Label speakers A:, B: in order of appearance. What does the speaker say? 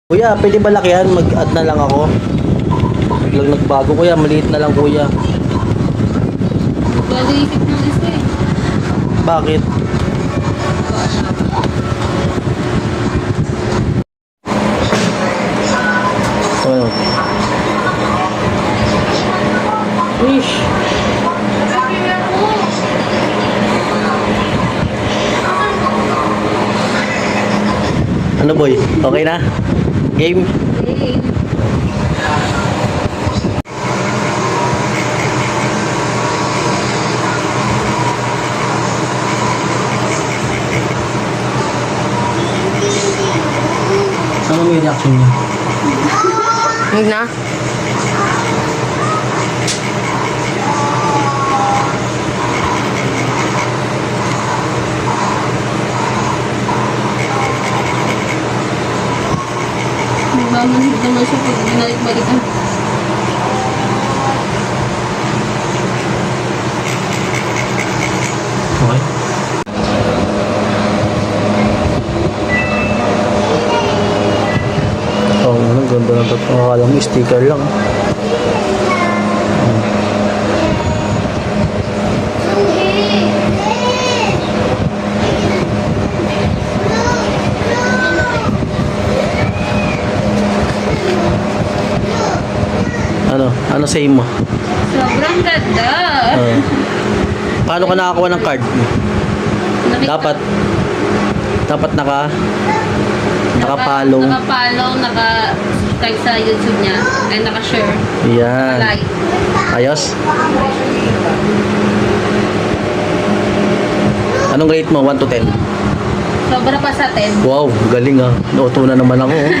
A: Kuya, pwede ba lakihan? Mag-add na lang ako. Biglang nagbago kuya, maliit na lang kuya.
B: Baliikit ng isa eh.
A: Bakit? Ano? Ish. Ano boy? Okay na? Game?
B: Eh,
A: Ano may reaction niya?
B: Huwag na. Nagmamanhid naman siya pag binalik-balikan.
A: Okay. Oh, ang ganda na ito. Akala mo sticker lang. Ano? Ano say mo?
B: Sobrang ganda.
A: Ah. Paano ka nakakuha ng card? Dapat naka-follow.
B: Naka-follow, naka-subscribe sa YouTube niya. Ay, naka-share.
A: Yan.
B: Like.
A: Ayos? Anong rate mo? 1 to 10?
B: Sobra pa sa 10.
A: Wow, galing ah. Nauto na naman ako. Oh.